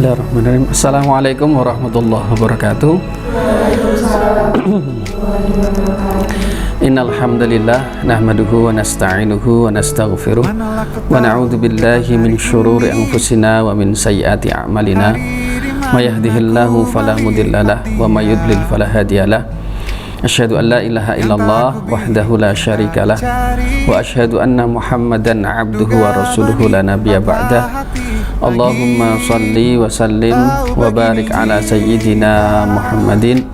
Bismillahirrahmanirrahim. Assalamualaikum warahmatullahi wabarakatuh. Innal hamdalillah nahmaduhu wa nasta'inuhu wa nastaghfiruh wa na'udzu billahi min syururi anfusina wa min sayyiati a'malina. May yahdihillahu fala mudhillalah wa may yudlil fala hadiyalah. Asyhadu an la ilaha illallah wahdahu la syarikalah wa asyhadu anna Muhammadan abduhu wa rasuluhu la nabiyya ba'dah. Allahumma salli wa sallim wa barik ala sayyidina Muhammadin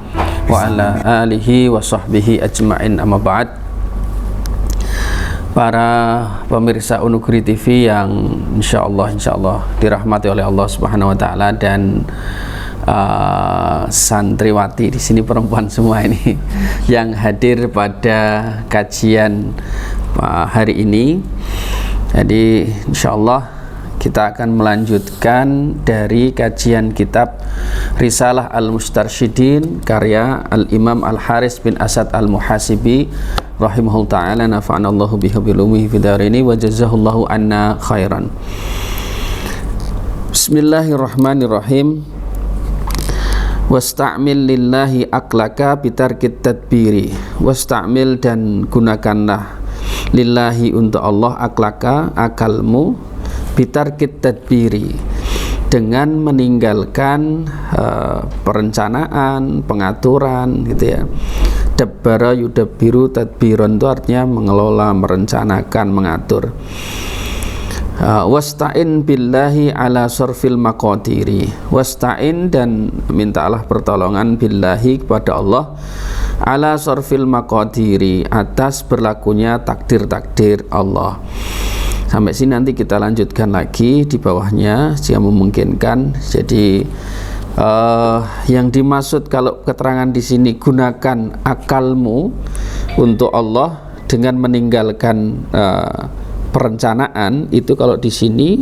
wa ala alihi wa sahbihi ajma'in, amma ba'd. Para pemirsa Unugri TV yang insyaallah dirahmati oleh Allah Subhanahu wa taala, dan santriwati di sini perempuan semua ini yang hadir pada kajian hari ini. Jadi insyaallah kita akan melanjutkan dari kajian kitab Risalah Al-Mustarsyidin karya Al-Imam Al-Haris bin Asad Al-Muhasibi rahimahullah ta'ala, nafa'anallahu bihabilumihi fidarini wa jazahullahu anna khairan. Bismillahirrahmanirrahim. Wasta'mil lillahi aklaka bitarkit tadbiri. Wasta'mil, dan gunakanlah, lillahi, untuk Allah, aklaka, akalmu, bitarkit tadbiri, dengan meninggalkan perencanaan, pengaturan, gitu ya. Dabbara yudabbiru tadbiron, itu artinya mengelola, merencanakan, mengatur. Wasta'in billahi ala sorfil maqadiri. Wasta'in, dan mintalah pertolongan, billahi, kepada Allah, ala sorfil maqadiri, atas berlakunya takdir-takdir Allah. Sampai sini nanti kita lanjutkan lagi di bawahnya jika memungkinkan. Jadi yang dimaksud kalau keterangan di sini gunakan akalmu untuk Allah dengan meninggalkan perencanaan, itu kalau di sini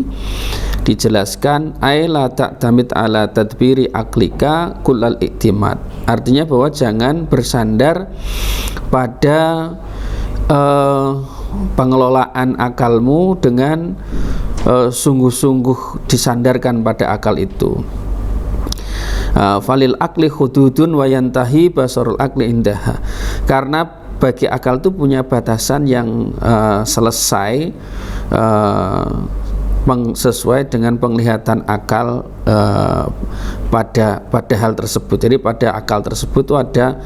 dijelaskan ay la ta'tamid ala tadbiri aklika kullal iktimad. Artinya bahwa jangan bersandar pada pengelolaan akalmu dengan sungguh-sungguh disandarkan pada akal itu. Falil akli hududun wa yantahi basarul akli indaha. Karena bagi akal itu punya batasan yang selesai sesuai dengan penglihatan akal pada hal tersebut. Jadi pada akal tersebut itu ada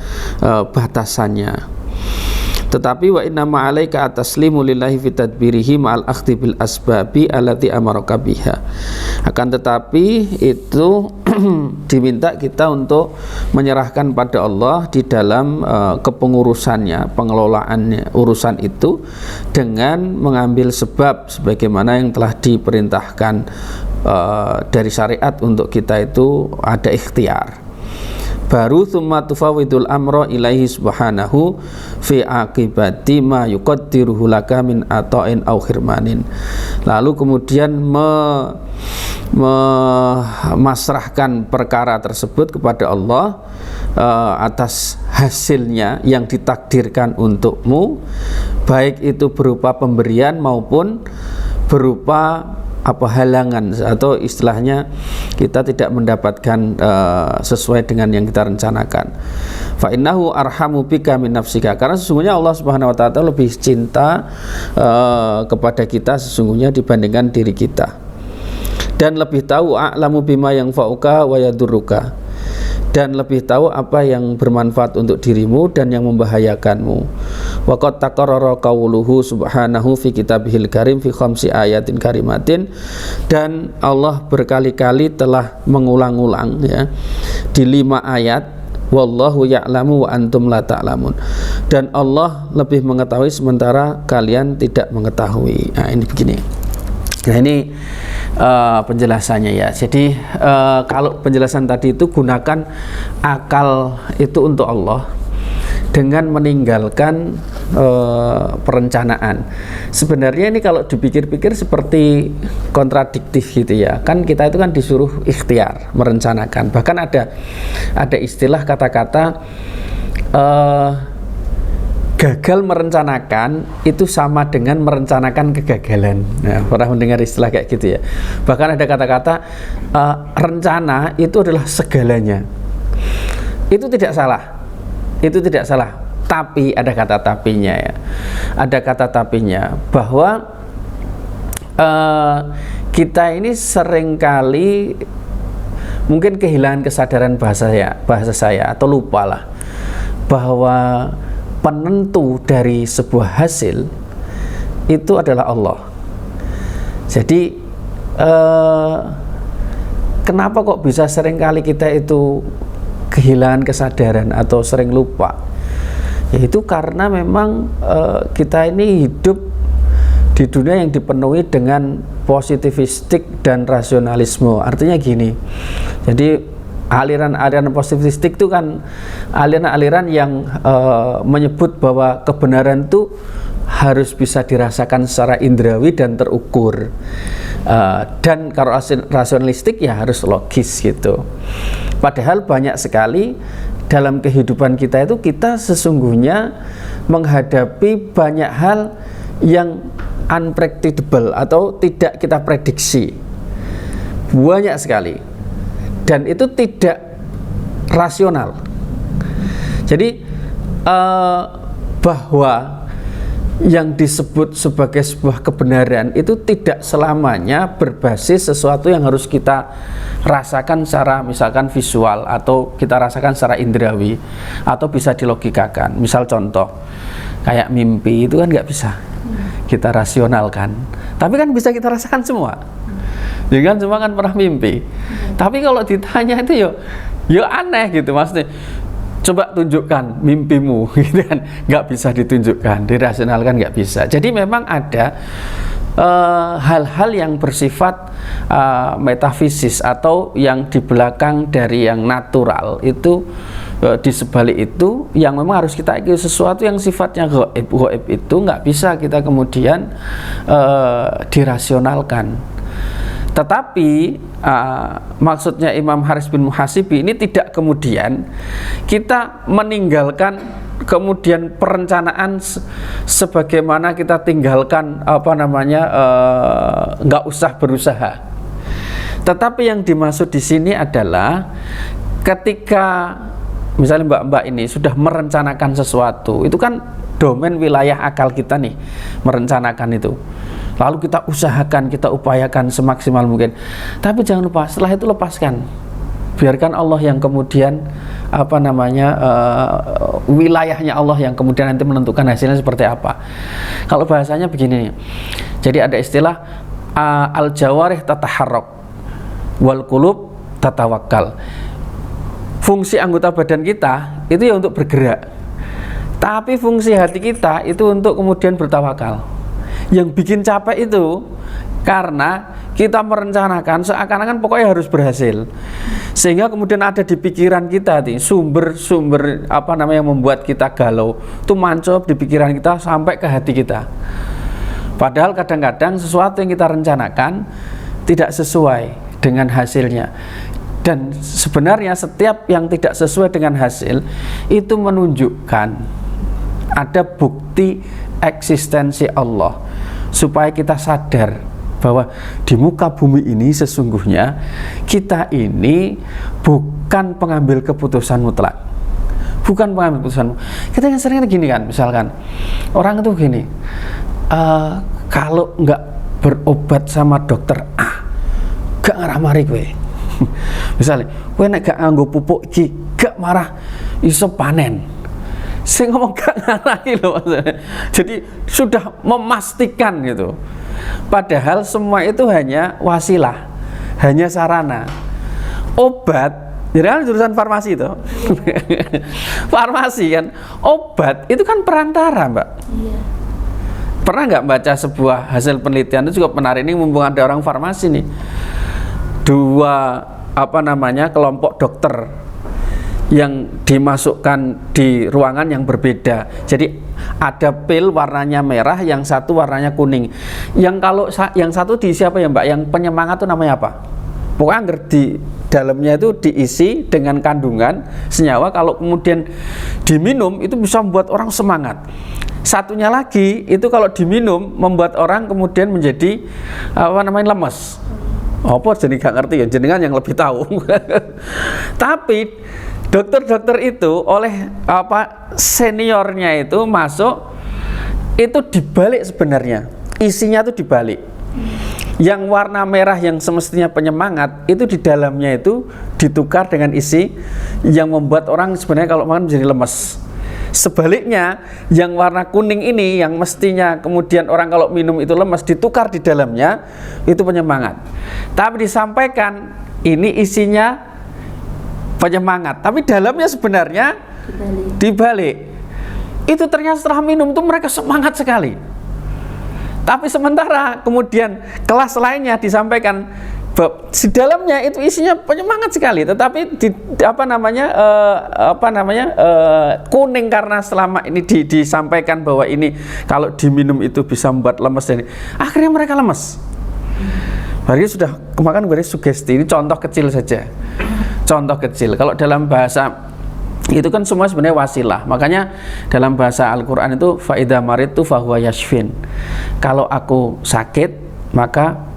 batasannya. Tetapi wa inna ma'alaika ataslimu lillahi fi tadbirihi ma'al akhdi bil asbabi allati amaraka biha. Akan tetapi itu diminta kita untuk menyerahkan pada Allah di dalam kepengurusannya, pengelolaannya, urusan itu, dengan mengambil sebab sebagaimana yang telah diperintahkan dari syariat untuk kita itu ada ikhtiar. Baru thumma tufawidul amra ilaihi subhanahu fi akibati ma yuqaddiruhu laka min ata'in au khirmanin. Lalu kemudian memasrahkan perkara tersebut kepada Allah atas hasilnya yang ditakdirkan untukmu, baik itu berupa pemberian maupun berupa halangan, atau istilahnya kita tidak mendapatkan sesuai dengan yang kita rencanakan. Fa innahu arhamu bika min nafsika, karena sesungguhnya Allah Subhanahu wa taala lebih cinta kepada kita sesungguhnya dibandingkan diri kita, dan lebih tahu a'lamu bima yang fa'uka wa yadurruka, dan lebih tahu apa yang bermanfaat untuk dirimu dan yang membahayakanmu. Wa qad taqarrara qauluhu subhanahu fi kitabihil karim fi khamsi ayatin karimatin, dan Allah berkali-kali telah mengulang-ulang ya di 5 ayat, wallahu ya'lamu wa antum la ta'lamun, dan Allah lebih mengetahui sementara kalian tidak mengetahui. Nah, ini begini. Nah, ini penjelasannya ya. Jadi kalau penjelasan tadi itu gunakan akal itu untuk Allah dengan meninggalkan perencanaan. Sebenarnya ini kalau dipikir-pikir seperti kontradiktif gitu ya. Kan kita itu kan disuruh ikhtiar, merencanakan. Bahkan ada istilah kata-kata gagal merencanakan itu sama dengan merencanakan kegagalan. Nah, pernah mendengar istilah kayak gitu ya. Bahkan ada kata-kata rencana itu adalah segalanya. Itu tidak salah. Itu tidak salah. Tapi ada kata tapinya ya. Ada kata tapinya bahwa kita ini seringkali mungkin kehilangan kesadaran bahasa saya atau lupa lah bahwa penentu dari sebuah hasil itu adalah Allah. Jadi kenapa kok bisa seringkali kita itu kehilangan kesadaran atau sering lupa? Yaitu karena memang kita ini hidup di dunia yang dipenuhi dengan positivistik dan rasionalisme. Artinya gini, jadi aliran-aliran positivistik itu kan aliran-aliran yang menyebut bahwa kebenaran itu harus bisa dirasakan secara indrawi dan terukur, dan kalau rasionalistik ya harus logis gitu. Padahal banyak sekali dalam kehidupan kita itu kita sesungguhnya menghadapi banyak hal yang unpredictable atau tidak kita prediksi, banyak sekali, dan itu tidak rasional. Jadi bahwa yang disebut sebagai sebuah kebenaran itu tidak selamanya berbasis sesuatu yang harus kita rasakan secara misalkan visual atau kita rasakan secara indrawi atau bisa dilogikakan. Misal contoh kayak mimpi itu kan nggak bisa kita rasionalkan, tapi kan bisa kita rasakan semua. Ya kan, semua kan pernah mimpi. Tapi kalau ditanya itu yo aneh gitu, maksudnya coba tunjukkan mimpimu gitu kan, nggak bisa ditunjukkan, dirasionalkan nggak bisa. Jadi memang ada hal-hal yang bersifat metafisis atau yang di belakang dari yang natural itu, di sebalik itu yang memang harus kita ikuti. Sesuatu yang sifatnya gaib itu nggak bisa kita kemudian dirasionalkan. Tetapi maksudnya Imam Haris bin Muhasibi ini tidak kemudian kita meninggalkan kemudian perencanaan sebagaimana kita tinggalkan nggak usah berusaha. Tetapi yang dimaksud di sini adalah ketika misalnya mbak-mbak ini sudah merencanakan sesuatu, itu kan domain wilayah akal kita nih, merencanakan itu. Lalu kita usahakan, kita upayakan semaksimal mungkin. Tapi jangan lupa setelah itu lepaskan. Biarkan Allah yang kemudian wilayahnya Allah yang kemudian nanti menentukan hasilnya seperti apa. Kalau bahasanya begini nih. Jadi ada istilah al-jawarih tataharrak wal qulub tatawakkal. Fungsi anggota badan kita itu ya untuk bergerak. Tapi fungsi hati kita itu untuk kemudian bertawakal. Yang bikin capek itu karena kita merencanakan seakan-akan pokoknya harus berhasil, sehingga kemudian ada di pikiran kita nih sumber-sumber yang membuat kita galau itu mancop di pikiran kita sampai ke hati kita. Padahal kadang-kadang sesuatu yang kita rencanakan tidak sesuai dengan hasilnya. Dan sebenarnya setiap yang tidak sesuai dengan hasil itu menunjukkan ada bukti eksistensi Allah, supaya kita sadar bahwa di muka bumi ini sesungguhnya kita ini bukan pengambil keputusan mutlak, bukan pengambil keputusan. Kita yang sering gini kan, misalkan orang itu gini, kalau nggak berobat sama dokter A, gak ngarah mari gue. Misalnya, gue nek gak nganggo pupuk iki, gak marah iso panen. Saya ngomong gak ngarah loh maksudnya. Jadi sudah memastikan gitu. Padahal semua itu hanya wasilah, hanya sarana. Obat, jadi kan jurusan farmasi itu. Farmasi kan, obat itu kan perantara, Mbak. Iya. Pernah nggak baca sebuah hasil penelitian itu juga menarik, ini mumpung ada orang farmasi nih. Dua kelompok dokter yang dimasukkan di ruangan yang berbeda. Jadi ada pil warnanya merah, yang satu warnanya kuning. Yang satu diisi apa ya Mbak? Yang penyemangat itu namanya apa? Pokoknya anggar di dalamnya itu diisi dengan kandungan senyawa, kalau kemudian diminum itu bisa membuat orang semangat. Satunya lagi itu kalau diminum membuat orang kemudian menjadi lemes. Apa jadi gak ngerti ya, jenengan yang lebih tahu. Tapi dokter-dokter itu oleh seniornya itu masuk, itu dibalik sebenarnya, isinya itu dibalik. Yang warna merah yang semestinya penyemangat itu di dalamnya itu ditukar dengan isi yang membuat orang sebenarnya kalau makan menjadi lemes. Sebaliknya, yang warna kuning ini yang mestinya kemudian orang kalau minum itu lemes, ditukar di dalamnya itu penyemangat. Tapi disampaikan ini isinya penyemangat, tapi dalamnya sebenarnya dibalik. Itu ternyata setelah minum itu mereka semangat sekali. Tapi sementara kemudian kelas lainnya disampaikan di dalamnya itu isinya penyemangat sekali, tetapi kuning karena selama ini disampaikan bahwa ini kalau diminum itu bisa membuat lemes, dan akhirnya mereka lemes. Berarti sudah kemakan berarti sugesti. Ini contoh kecil saja, contoh kecil. Kalau dalam bahasa itu kan semua sebenarnya wasilah. Makanya dalam bahasa Al-Quran itu fa'idha maridtu fahuwa yashfin. Kalau aku sakit, maka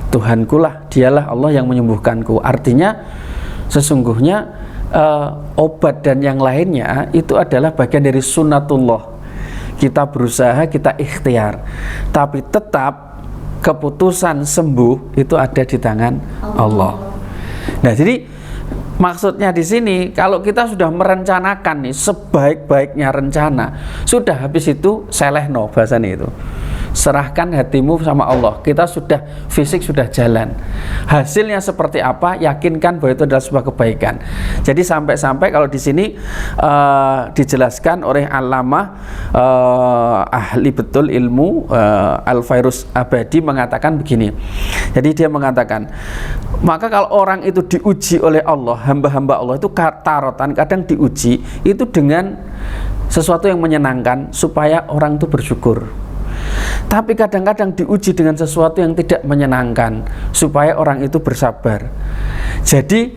Tuhanku lah, dialah Allah yang menyembuhkanku. Artinya sesungguhnya obat dan yang lainnya itu adalah bagian dari sunnatullah. Kita berusaha, kita ikhtiar, tapi tetap keputusan sembuh itu ada di tangan Allah. Nah, jadi maksudnya di sini, kalau kita sudah merencanakan nih sebaik-baiknya rencana, sudah habis itu selehno bahasanya itu. Serahkan hatimu sama Allah. Kita sudah fisik sudah jalan. Hasilnya seperti apa? Yakinkan bahwa itu adalah sebuah kebaikan. Jadi sampai-sampai kalau di sini dijelaskan oleh Allamah ahli betul ilmu Al-Fairuz Abadi mengatakan begini. Jadi dia mengatakan, maka kalau orang itu diuji oleh Allah, hamba-hamba Allah itu tarotan kadang diuji itu dengan sesuatu yang menyenangkan supaya orang itu bersyukur. Tapi kadang-kadang diuji dengan sesuatu yang tidak menyenangkan supaya orang itu bersabar. Jadi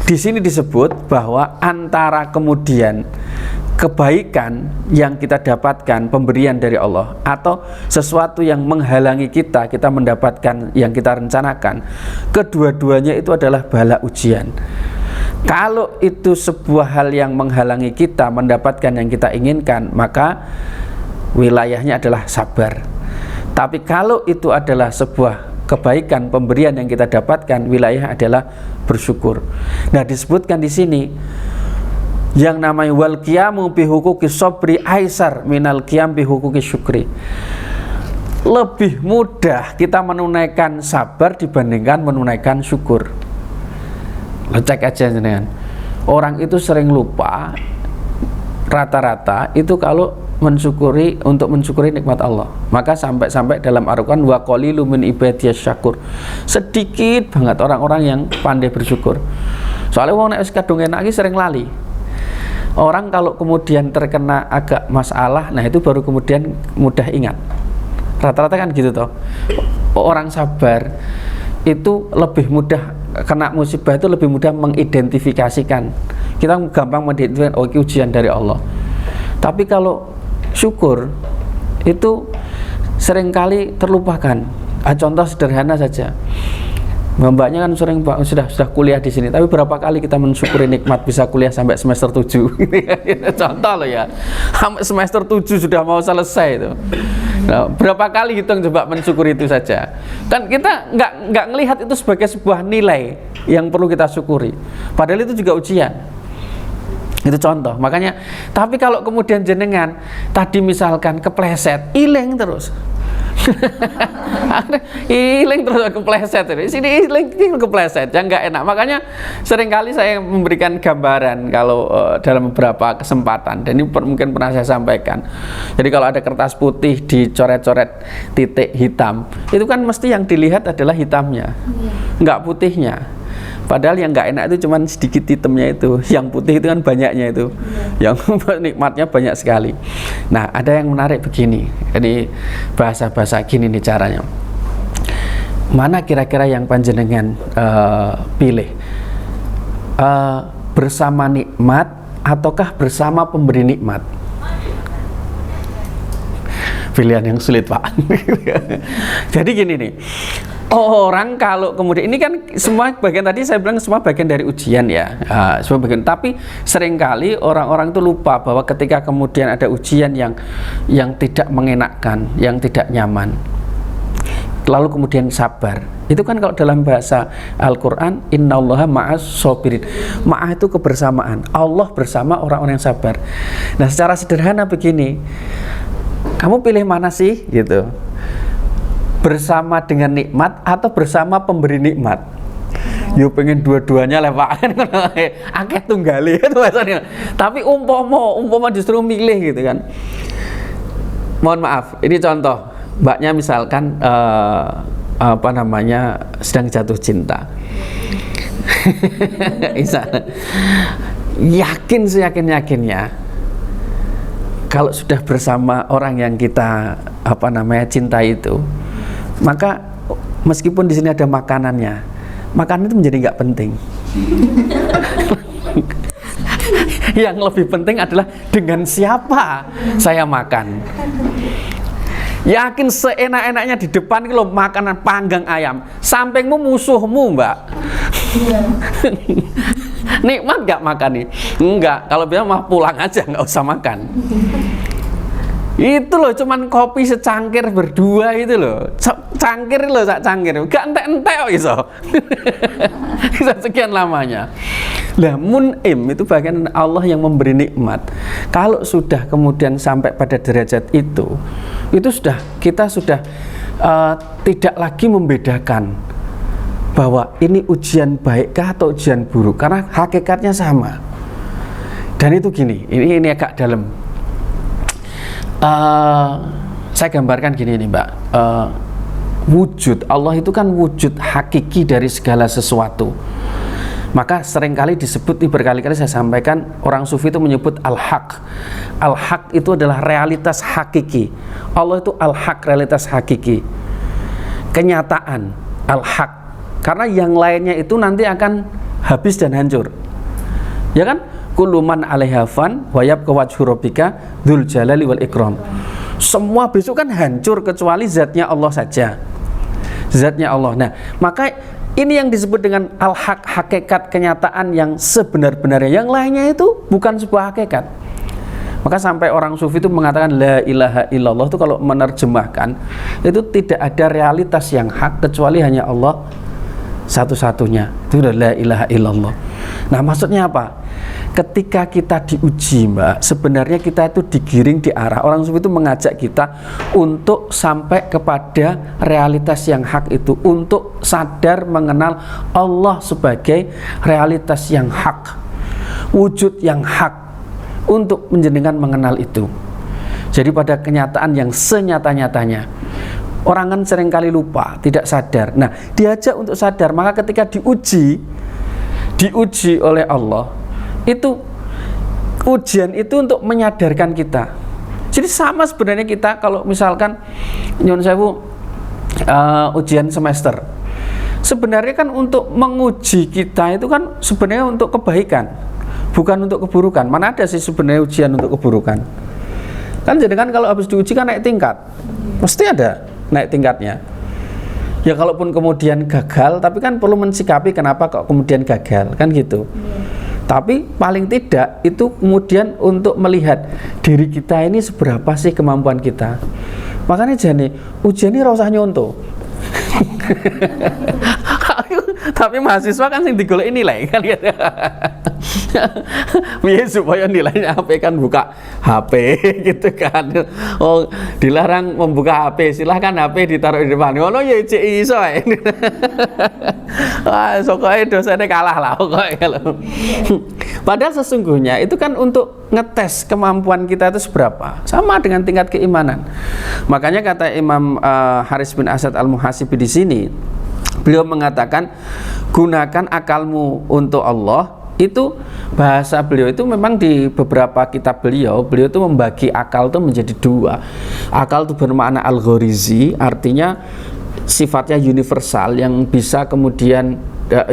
di sini disebut bahwa antara kemudian kebaikan yang kita dapatkan, pemberian dari Allah, atau sesuatu yang menghalangi kita mendapatkan yang kita rencanakan, kedua-duanya itu adalah bala ujian. Kalau itu sebuah hal yang menghalangi kita mendapatkan yang kita inginkan, maka wilayahnya adalah sabar. Tapi kalau itu adalah sebuah kebaikan, pemberian yang kita dapatkan, wilayah adalah bersyukur. Nah, disebutkan di sini yang namanya wal qiyamu bi huquqi sabri aisar minal qiyam bi huquqi syukri. Lebih mudah kita menunaikan sabar dibandingkan menunaikan syukur. Lo cek aja jenengan. Orang itu sering lupa rata-rata itu kalau untuk mensyukuri nikmat Allah. Maka sampai dalam Al-Quran wa qalilun min ibadiyas syakur. Sedikit banget orang-orang yang pandai bersyukur. Soalnya wong nek wis kadung enak iki sering lali. Orang kalau kemudian terkena agak masalah, nah itu baru kemudian mudah ingat. Rata-rata kan gitu toh. Orang sabar itu lebih mudah kena musibah, itu lebih mudah mengidentifikasikan. Kita gampang mengidentifikasikan, oh ini ujian dari Allah. Tapi kalau syukur itu seringkali terlupakan. Contoh sederhana saja, mbaknya kan sering sudah kuliah di sini, tapi berapa kali kita mensyukuri nikmat bisa kuliah sampai semester 7. Contoh loh ya, semester 7 sudah mau selesai itu. Nah, berapa kali hitung coba mensyukuri itu saja. Kan kita nggak ngelihat itu sebagai sebuah nilai yang perlu kita syukuri, padahal itu juga ujian. Itu contoh. Makanya, tapi kalau kemudian jenengan tadi misalkan kepleset, iling terus. Iling terus kepleset ini. Sini iling kepleset, yang enggak enak. Makanya seringkali saya memberikan gambaran kalau dalam beberapa kesempatan, dan ini mungkin pernah saya sampaikan. Jadi kalau ada kertas putih dicoret-coret titik hitam, itu kan mesti yang dilihat adalah hitamnya, enggak putihnya. Padahal yang nggak enak itu cuma sedikit hitamnya itu, yang putih itu kan banyaknya itu, yang nikmatnya banyak sekali. Nah, ada yang menarik begini, jadi bahasa-bahasa gini nih caranya. mana kira-kira yang panjenengan pilih? Bersama nikmat ataukah bersama pemberi nikmat? Pilihan yang sulit, Pak. Jadi gini nih, orang kalau kemudian ini kan semua bagian, tadi saya bilang semua bagian dari ujian ya, semua bagian. Tapi seringkali orang-orang itu lupa bahwa ketika kemudian ada ujian yang tidak mengenakkan, yang tidak nyaman, lalu kemudian sabar. Itu kan kalau dalam bahasa Al-Quran, innallaha ma'as sobirin. Ma'ah itu kebersamaan, Allah bersama orang-orang yang sabar. Nah, secara sederhana begini, kamu pilih mana sih gitu? Bersama dengan nikmat atau bersama pemberi nikmat? Yo pengen dua-duanya lah Pak. Akeh tunggali itu bahasanya. Tapi umpama justru milih gitu kan. Mohon maaf, ini contoh. Mbaknya misalkan sedang jatuh cinta. Yakin seyakin-yakinnya kalau sudah bersama orang yang kita cintai itu, maka meskipun di sini ada makanannya, makanan itu menjadi nggak penting. Yang lebih penting adalah dengan siapa saya makan. Yakin seenak-enaknya di depan kalau makanan panggang ayam, sampingmu musuhmu, Mbak. Nikmat gak makan nih? Enggak, kalau biasa mah pulang aja, nggak usah makan. Itu loh, cuman kopi secangkir berdua itu loh, cangkir loh, sak cangkir, gak entek-entek kok iso. Bisa sekian lamanya. Lah mun'im itu bagian Allah yang memberi nikmat. Kalau sudah kemudian sampai pada derajat itu sudah kita sudah tidak lagi membedakan bahwa ini ujian baikkah atau ujian buruk, karena hakikatnya sama. Dan itu gini, ini agak dalam. Saya gambarkan gini nih Mbak, wujud Allah itu kan wujud hakiki dari segala sesuatu. Maka seringkali disebut, berkali-kali saya sampaikan, orang sufi itu menyebut al-haq. Al-haq itu adalah realitas hakiki. Allah itu al-haq, realitas hakiki, kenyataan, al-haq. Karena yang lainnya itu nanti akan habis dan hancur, ya kan? Kullu man 'alaiha fan wa yabqa wajhu rabbika dzul jalali wal ikram. Semua besok kan hancur kecuali zatnya Allah saja, zatnya Allah. Nah, maka ini yang disebut dengan al-haq, hakikat kenyataan yang sebenar-benarnya. Yang lainnya itu bukan sebuah hakikat. Maka sampai orang sufi itu mengatakan la ilaha illallah, itu kalau menerjemahkan itu tidak ada realitas yang hak kecuali hanya Allah satu-satunya. Itu udah la ilaha illallah. Nah, maksudnya apa? Ketika kita diuji, Mbak, sebenarnya kita itu digiring di arah, orang sufi itu mengajak kita untuk sampai kepada realitas yang hak itu, untuk sadar mengenal Allah sebagai realitas yang hak, wujud yang hak, untuk menjenengan mengenal itu. Jadi pada kenyataan yang senyata-nyatanya. Orang kan seringkali lupa, tidak sadar. Nah, diajak untuk sadar. Maka ketika diuji oleh Allah, itu ujian itu untuk menyadarkan kita. Jadi sama sebenarnya kita kalau misalkan nyun sewu ujian semester, sebenarnya kan untuk menguji kita itu kan sebenarnya untuk kebaikan, bukan untuk keburukan. Mana ada sih sebenarnya ujian untuk keburukan? Kan jadi kan kalau habis diuji kan naik tingkat, pasti ada naik tingkatnya. Ya kalaupun kemudian gagal, tapi kan perlu mensikapi kenapa kok kemudian gagal, kan gitu. Tapi paling tidak itu kemudian untuk melihat diri kita ini seberapa sih kemampuan kita. Makanya jadi ujian ini rasanya nyontoh. Tapi mahasiswa kan yang digolek nilai kan gitu. Biar supaya nilainya HP kan buka HP gitu kan. Oh, dilarang membuka HP, silahkan HP ditaruh di depan. Ngono ya cek iso ae. Ah, sokoke dosennya kalah lah pokoknya. Padahal sesungguhnya itu kan untuk ngetes kemampuan kita itu seberapa, sama dengan tingkat keimanan. Makanya kata Imam Haris bin Asad Al-Muhasibi di sini, beliau mengatakan gunakan akalmu untuk Allah. Itu bahasa beliau itu memang di beberapa kitab beliau itu membagi akal itu menjadi dua. Akal itu bermakna al-ghorizi, artinya sifatnya universal yang bisa kemudian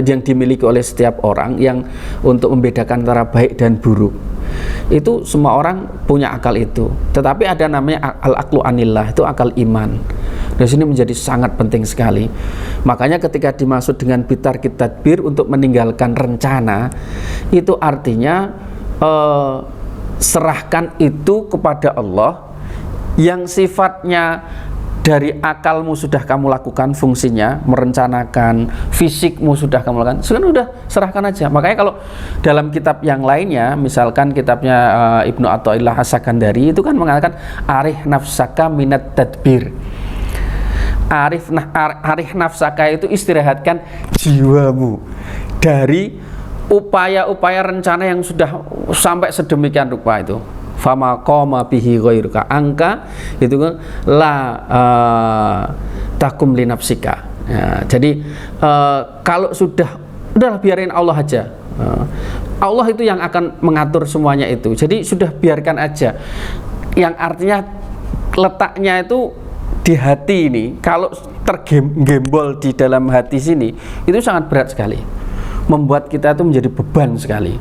yang dimiliki oleh setiap orang yang untuk membedakan antara baik dan buruk. Itu semua orang punya akal itu. Tetapi ada namanya al-aqlu anillah, itu akal iman. Di sini menjadi sangat penting sekali. Makanya ketika dimaksud dengan bitarkit tadbir untuk meninggalkan rencana, itu artinya serahkan itu kepada Allah yang sifatnya dari akalmu sudah kamu lakukan fungsinya, merencanakan, fisikmu sudah kamu lakukan, sekarang udah serahkan aja. Makanya kalau dalam kitab yang lainnya, misalkan kitabnya Ibnu Athaillah As-Sakandari itu kan mengatakan arih nafsaka minat tadbir. Arih nafsaka itu istirahatkan jiwamu dari upaya-upaya rencana yang sudah sampai sedemikian rupa itu. Fama qoma bihi ghairuka angka itu kan la takum li nafsika. Ya, jadi kalau udahlah biarin Allah aja. Allah itu yang akan mengatur semuanya itu. Jadi sudah biarkan aja. Yang artinya letaknya itu di hati ini. Kalau tergembol di dalam hati sini itu sangat berat sekali. Membuat kita itu menjadi beban sekali.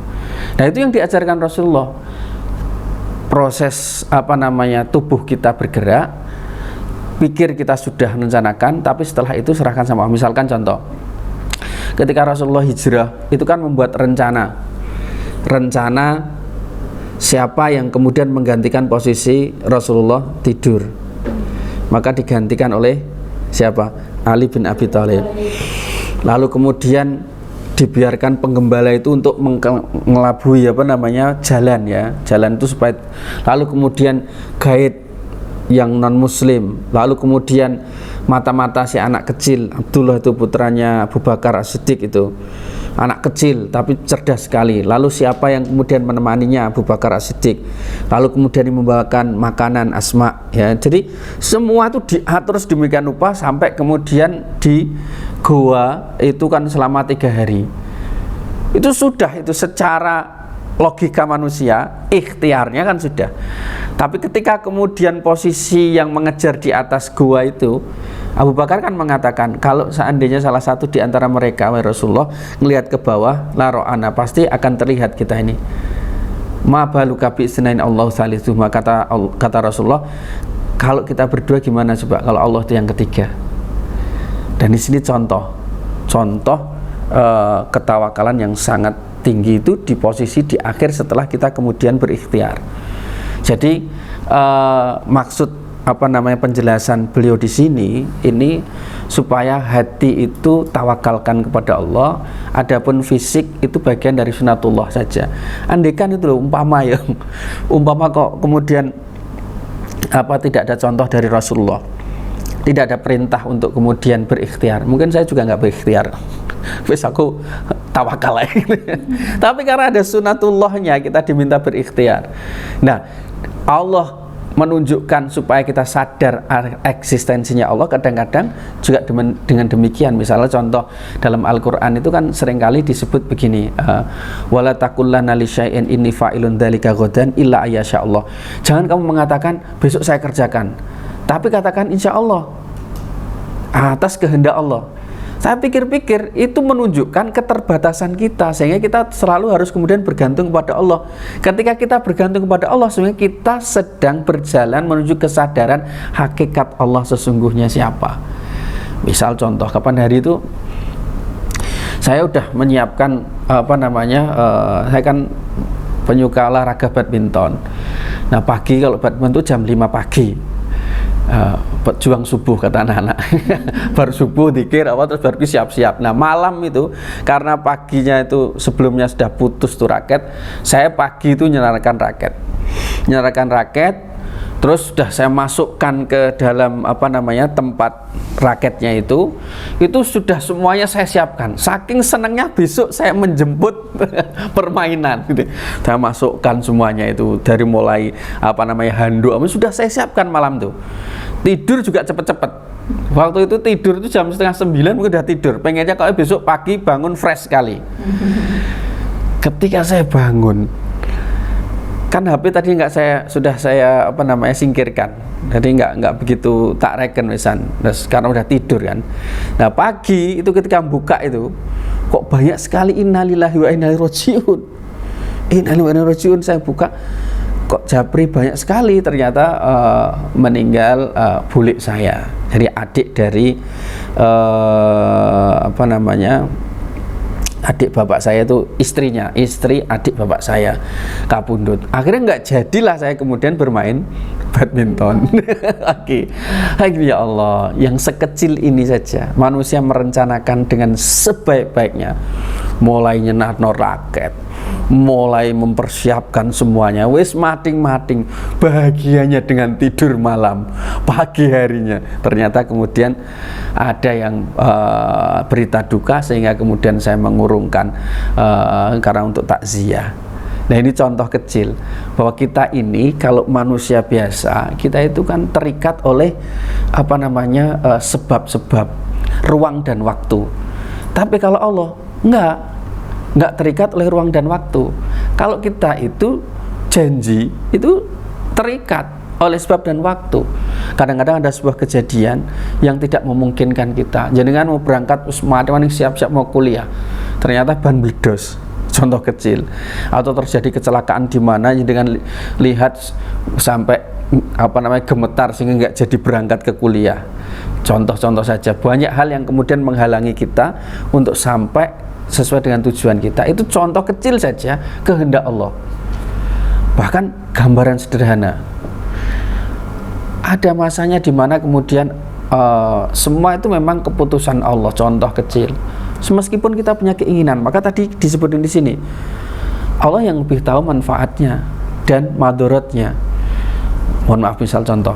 Nah, itu yang diajarkan Rasulullah. Proses tubuh kita bergerak, pikir kita sudah merencanakan, tapi setelah itu serahkan sama Allah. Misalkan contoh, ketika Rasulullah hijrah itu kan membuat rencana siapa yang kemudian menggantikan posisi Rasulullah tidur, maka digantikan oleh siapa? Ali bin Abi Thalib. Lalu kemudian dibiarkan penggembala itu untuk mengelabui jalan itu supaya, lalu kemudian gaib yang non muslim, lalu kemudian mata-mata si anak kecil Abdullah itu putranya Abu Bakar As-Siddiq itu anak kecil tapi cerdas sekali, lalu siapa yang kemudian menemaninya? Abu Bakar As-Siddiq. Lalu kemudian membawakan makanan Asma, ya. Jadi semua itu diatur sedemikian rupa sampai kemudian di goa itu kan selama 3 hari. Itu sudah, itu secara logika manusia, ikhtiarnya kan sudah. Tapi ketika kemudian posisi yang mengejar di atas goa itu, Abu Bakar kan mengatakan, kalau seandainya salah satu di antara mereka, Rasulullah, melihat ke bawah, la ro'ana, pasti akan terlihat kita ini. Ma baluka bi isnain Allah salisuhuma, kata Rasulullah, kalau kita berdua gimana coba kalau Allah itu yang ketiga. Dan di sini contoh ketawakalan yang sangat tinggi itu di posisi di akhir setelah kita kemudian berikhtiar. Jadi maksud penjelasan beliau di sini ini supaya hati itu tawakalkan kepada Allah, adapun fisik itu bagian dari sunatullah saja. Andaikan itu umpama kok kemudian tidak ada contoh dari Rasulullah, tidak ada perintah untuk kemudian berikhtiar, mungkin saya juga nggak berikhtiar, wes aku tawakal aja. Tapi karena ada sunatullahnya kita diminta berikhtiar. Nah, Allah menunjukkan supaya kita sadar eksistensinya Allah. Kadang-kadang juga dengan demikian, misalnya contoh dalam Al-Quran itu kan seringkali disebut begini, wala taqullana li syai'in inni fa'ilun dzalika ghadan illa ayyasha Allah. Jangan kamu mengatakan besok saya kerjakan, tapi katakan insya Allah, atas kehendak Allah. Saya pikir-pikir itu menunjukkan keterbatasan kita, sehingga kita selalu harus kemudian bergantung kepada Allah. Ketika kita bergantung kepada Allah, sehingga kita sedang berjalan menuju kesadaran hakikat Allah sesungguhnya siapa. Misal contoh, kapan hari itu saya udah menyiapkan saya kan penyuka olahraga badminton. Nah, pagi kalau badminton itu jam 5 pagi. Juang subuh kata anak-anak. Baru subuh dikir terus baru siap-siap. Nah, malam itu karena paginya itu sebelumnya sudah putus tuh raket, saya pagi itu nyalakan raket, terus sudah saya masukkan ke dalam tempat raketnya itu sudah semuanya saya siapkan. Saking senangnya besok saya menjemput permainan gitu. Saya masukkan semuanya itu dari mulai handuk sudah saya siapkan malam tuh. Tidur juga cepet-cepet. Waktu itu tidur itu jam 8:30 mungkin udah tidur. Pengennya kalau besok pagi bangun fresh sekali. Ketika saya bangun, kan HP tadi sudah saya singkirkan. jadi nggak begitu tak reken wesan, terus karena udah tidur kan. Nah pagi itu ketika buka itu kok banyak sekali innalillahi wa inna ilaihi rajiun, innalillahi wa inna ilaihi rajiun. Saya buka kok japri banyak sekali, ternyata meninggal bulik saya, jadi adik dari adik bapak saya itu istri adik bapak saya kapundhut. Akhirnya nggak jadilah saya kemudian bermain badminton. Oke. Ya Allah, yang sekecil ini saja manusia merencanakan dengan sebaik-baiknya, mulai nyenatno raket, mulai mempersiapkan semuanya, wis mating-mating, bahagianya dengan tidur malam, pagi harinya ternyata kemudian ada yang berita duka, sehingga kemudian saya mengurungkan karena untuk takziah. Nah ini contoh kecil bahwa kita ini kalau manusia biasa, kita itu kan terikat oleh sebab-sebab, ruang dan waktu. Tapi kalau Allah nggak terikat oleh ruang dan waktu. Kalau kita itu janji itu terikat oleh sebab dan waktu. Kadang-kadang ada sebuah kejadian yang tidak memungkinkan kita. Jenengan mau berangkat, siap-siap mau kuliah, ternyata ban meledos. Contoh kecil. Atau terjadi kecelakaan di mana dengan lihat sampai gemetar sehingga nggak jadi berangkat ke kuliah. Contoh-contoh saja. Banyak hal yang kemudian menghalangi kita untuk sampai sesuai dengan tujuan kita. Itu contoh kecil saja kehendak Allah. Bahkan gambaran sederhana. Ada masanya di mana kemudian semua itu memang keputusan Allah. Contoh kecil. Meskipun kita punya keinginan, maka tadi disebutin di sini Allah yang lebih tahu manfaatnya dan madharatnya. Mohon maaf, misal contoh,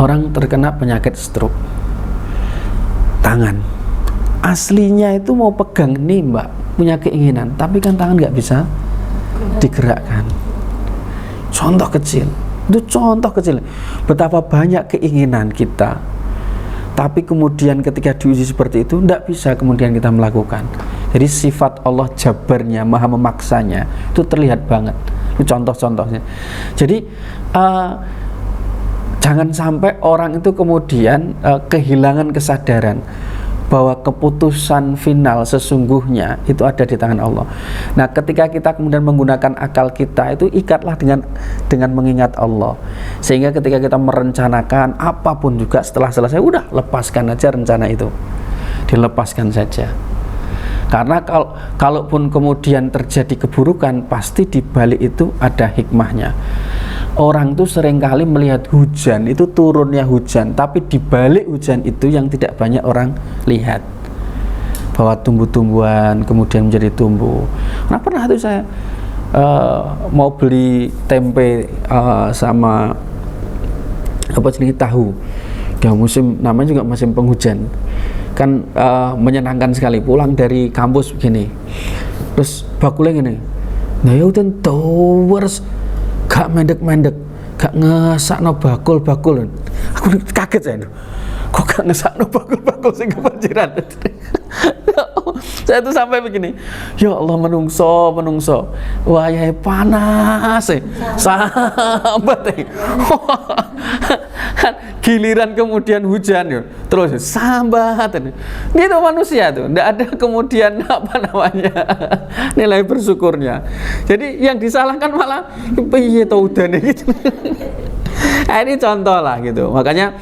orang terkena penyakit stroke, tangan aslinya itu mau pegang nih mbak, punya keinginan, tapi kan tangan nggak bisa digerakkan. Contoh kecil, itu contoh kecil betapa banyak keinginan kita, tapi kemudian ketika diuji seperti itu tidak bisa kemudian kita melakukan. Jadi sifat Allah jabarnya, maha memaksanya, itu terlihat banget. Itu contoh-contohnya. Jadi jangan sampai orang itu kemudian kehilangan kesadaran bahwa keputusan final sesungguhnya itu ada di tangan Allah. Nah, ketika kita kemudian menggunakan akal kita, itu ikatlah dengan mengingat Allah. Sehingga ketika kita merencanakan apapun juga, setelah selesai, udah lepaskan aja rencana itu. Dilepaskan saja. Karena kalaupun kemudian terjadi keburukan, pasti di balik itu ada hikmahnya. Orang tuh seringkali melihat hujan, itu turunnya hujan, tapi di balik hujan itu yang tidak banyak orang lihat, bahwa tumbuh-tumbuhan kemudian menjadi tumbuh. Nah pernah tuh saya mau beli tempe sama tahu, ya musim, namanya juga musim penghujan kan, menyenangkan sekali. Pulang dari kampus begini, terus bakulnya gini, nah ya udah towers, gak mendek-mendek, gak ngesakno bakul-bakul. Aku kaget saya, kok gak ngesakno bakul-bakul sing kebanjiran. Saya tuh sampai begini, ya Allah, menungso, wayahe panas sambat giliran kemudian hujan ya, terus sambat. Gitu manusia tuh, ndak ada kemudian nilai bersyukurnya. Jadi yang disalahkan malah piye to udane gitu. Nah, ini contoh lah gitu. Makanya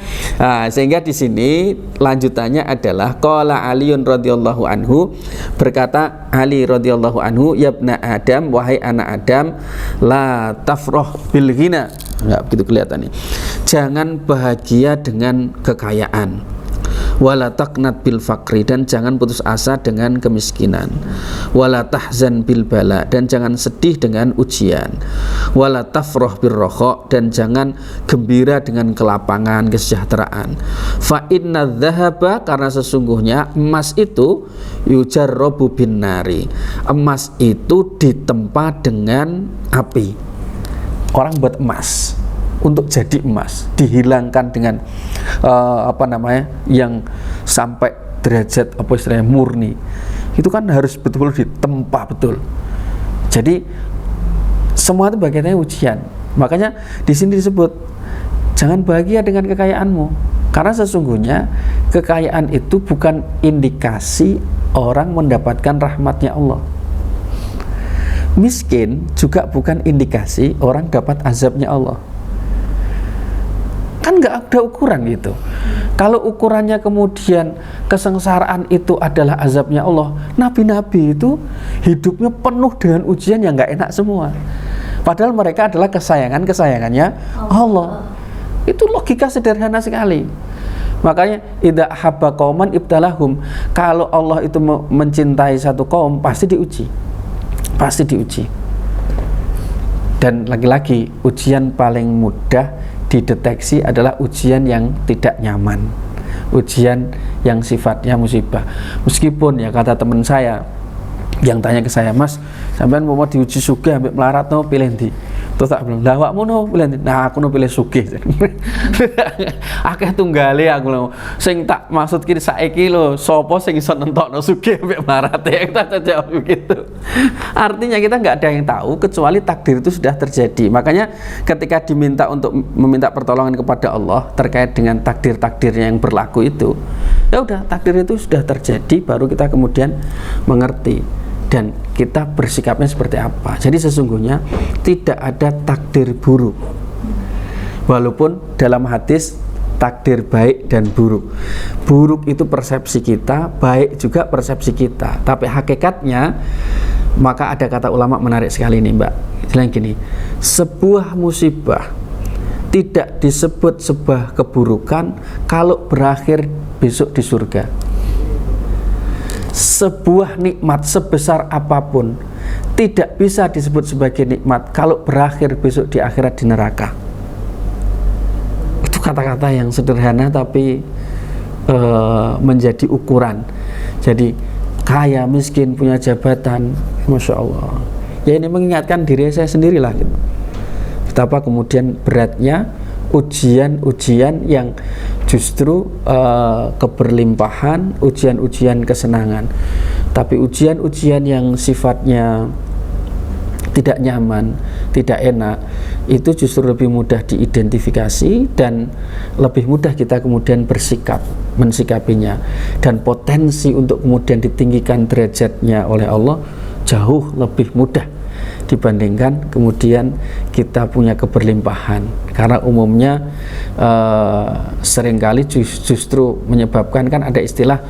sehingga di sini lanjutannya adalah qala Aliun radhiyallahu anhu, berkata Ali radhiyallahu anhu, yabna Adam, wahai anak Adam, la tafrah bil ghina. Enggak begitu kelihatan nih. Jangan bahagia dengan kekayaan. Wala taqnat bil faqri, dan jangan putus asa dengan kemiskinan. Wala tahzan bil bala, dan jangan sedih dengan ujian. Wala tafrah bir raha, dan jangan gembira dengan kelapangan, kesejahteraan. Fa inna dzahaba, karena sesungguhnya emas itu yujarrabu bin nari, emas itu ditempa dengan api. Orang buat emas untuk jadi emas, dihilangkan dengan yang sampai derajat murni, itu kan harus betul-betul ditempa betul. Jadi semua itu bagiannya ujian. Makanya di sini disebut Jangan bahagia dengan kekayaanmu, karena sesungguhnya kekayaan itu bukan indikasi orang mendapatkan rahmatnya Allah. Miskin juga bukan indikasi orang dapat azabnya Allah. Kan nggak ada ukuran gitu. Kalau ukurannya kemudian kesengsaraan itu adalah azabnya Allah, nabi-nabi itu hidupnya penuh dengan ujian yang nggak enak semua. Padahal mereka adalah kesayangannya Allah. Itu logika sederhana sekali. Makanya idza habba qauman ibtalahum. Kalau Allah itu mencintai satu kaum, pasti diuji. Pasti diuji. Dan lagi-lagi ujian paling mudah dideteksi adalah ujian yang tidak nyaman. Ujian yang sifatnya musibah. Meskipun ya kata teman saya yang tanya ke saya, "Mas, sampean mau diuji sugih ambek melarat no pilih ndi?" Terus tak bilang, "Lah awakmu no pilih ndi?" "Nah, aku no pilih sugih." Akeh tunggale aku lho. Sing tak maksud kiri saiki lho, sapa sing iso nentokno sugih ambek melarat ya, kita jawab begitu. Artinya kita nggak ada yang tahu kecuali takdir itu sudah terjadi. Makanya ketika diminta untuk meminta pertolongan kepada Allah terkait dengan takdir-takdirnya yang berlaku itu, ya udah, takdir itu sudah terjadi, baru kita kemudian mengerti dan kita bersikapnya seperti apa. Jadi sesungguhnya tidak ada takdir buruk, walaupun dalam hadis takdir baik dan buruk. Buruk itu persepsi kita, baik juga persepsi kita. Tapi hakikatnya, maka ada kata ulama menarik sekali nih Mbak. Bilang gini, sebuah musibah tidak disebut sebuah keburukan kalau berakhir besok di surga. Sebuah nikmat sebesar apapun tidak bisa disebut sebagai nikmat kalau berakhir besok di akhirat di neraka. Itu kata-kata yang sederhana tapi menjadi ukuran. Jadi kaya, miskin, punya jabatan, Masya Allah. Ya ini mengingatkan diri saya sendirilah gitu. Betapa kemudian beratnya ujian-ujian yang justru keberlimpahan, ujian-ujian kesenangan. Tapi ujian-ujian yang sifatnya tidak nyaman, tidak enak, itu justru lebih mudah diidentifikasi dan lebih mudah kita kemudian bersikap, mensikapinya. Dan potensi untuk kemudian ditinggikan derajatnya oleh Allah jauh lebih mudah dibandingkan kemudian kita punya keberlimpahan, karena umumnya seringkali justru menyebabkan, kan ada istilah